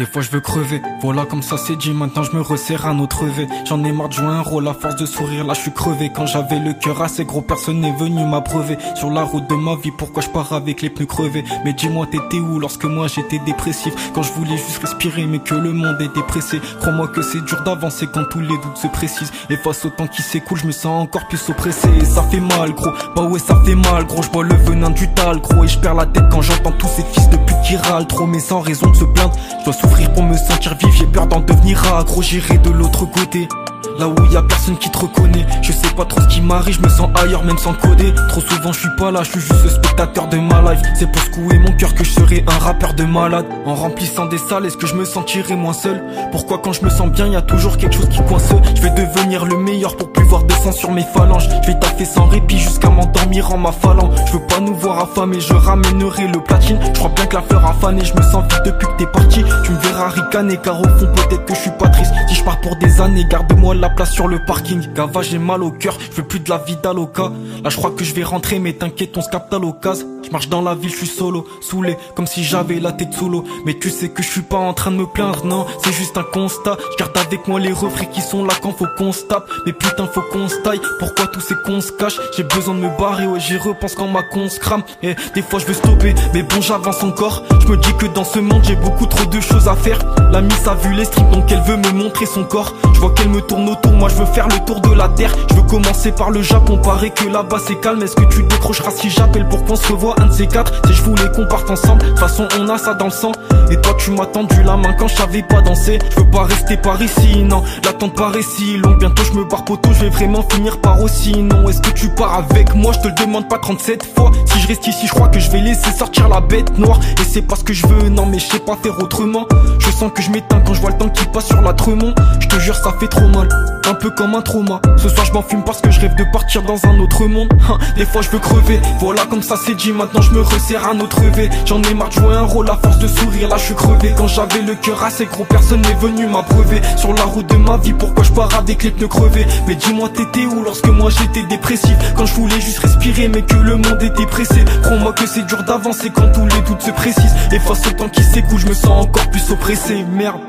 Des fois je veux crever, voilà comme ça c'est dit, maintenant je me resserre un autre V. J'en ai marre de jouer un rôle à force de sourire, là je suis crevé. Quand j'avais le cœur assez gros, personne n'est venu m'abreuver. Sur la route de ma vie, pourquoi je pars avec les pneus crevés? Mais dis-moi t'étais où lorsque moi j'étais dépressif? Quand je voulais juste respirer mais que le monde était pressé. Crois-moi que c'est dur d'avancer quand tous les doutes se précisent. Et face au temps qui s'écoule, je me sens encore plus oppressé. Et ça fait mal gros, bah ouais ça fait mal gros. Je bois le venin du tal gros et je perds la tête quand j'entends tous ces fils de pute qui râlent trop. Mais sans raison de se plaindre, je dois souffrir pour me sentir vivre, j'ai peur d'en devenir accro. J'irai de l'autre côté, là où y a personne qui te reconnaît. Je sais pas trop ce qui m'arrive, je me sens ailleurs même sans coder. Trop souvent je suis pas là, je suis juste le spectateur de ma life. C'est pour secouer mon cœur que je serai un rappeur de malade. En remplissant des salles, est-ce que je me sentirai moins seul? Pourquoi quand je me sens bien, y a toujours quelque chose qui coince? Je vais devenir le meilleur pour plus voir de sang sur mes phalanges. Je vais taffer sans répit jusqu'à m'endormir en m'affalant. Je veux pas nous voir affamés, je ramènerai le platine. Je crois bien que la fleur a fané, je me sens vide depuis que t'es parti. Tu me verras ricaner car au fond peut-être que je suis pas triste. Si je pars pour des années, garde-moi la place sur le parking. Gava, j'ai mal au cœur, je veux plus de la vie d'Aloca. Là je crois que je vais rentrer mais t'inquiète on se capte à l'occasion. Je marche dans la ville, je suis solo, saoulé, comme si j'avais la tête sous l'eau. Mais tu sais que je suis pas en train de me plaindre, non, c'est juste un constat. Je garde avec moi les refrains qui sont là quand faut qu'on se tape. Mais putain faut qu'on se taille, pourquoi tous ces cons se cachent? J'ai besoin de me barrer, ouais j'y repense quand ma con se crame. Et des fois je veux stopper, mais bon j'avance encore. Je me dis que dans ce monde j'ai beaucoup trop de choses à faire. La miss a vu les strips donc elle veut me montrer son corps. Je vois qu'elle me tourne autour, moi je veux faire le tour de la terre. Je veux commencer par le Japon, paraît que là-bas c'est calme. Est-ce que tu décrocheras si j'appelle pour qu'on se revoie un de ces quatre? Si je voulais qu'on parte ensemble, de toute façon on a ça dans le sang. Et toi tu m'as tendu la main quand je savais pas danser. Je veux pas rester par ici, non, l'attente paraît si longue. Bientôt je me barre poteau, je vais vraiment finir par aussi. Non, est-ce que tu pars avec moi? Je te le demande pas 37 fois. Si je reste ici je crois que je vais laisser sortir la bête noire. Et c'est pas ce que je veux, non mais je sais pas faire autrement. Je sens que je m'éteins quand je vois le temps qui passe sur la Tremont. Je te jure ça fait trop mal, un peu comme un trauma. Ce soir je m'enfume parce que je rêve de partir dans un autre monde. Des fois je veux crever, voilà comme ça c'est dit, maintenant je me resserre un autre V. J'en ai marre de jouer un rôle à force de sourire, là je suis crevé. Quand j'avais le cœur assez gros, personne n'est venu m'abreuver. Sur la route de ma vie, pourquoi je pars avec les pneus crevés? Mais dis-moi t'étais où lorsque moi j'étais dépressif? Quand je voulais juste respirer mais que le monde était pressé. Crois-moi que c'est dur d'avancer quand tous les doutes se précisent. Et face au temps qui s'écoule, je me sens encore plus oppressé, merde.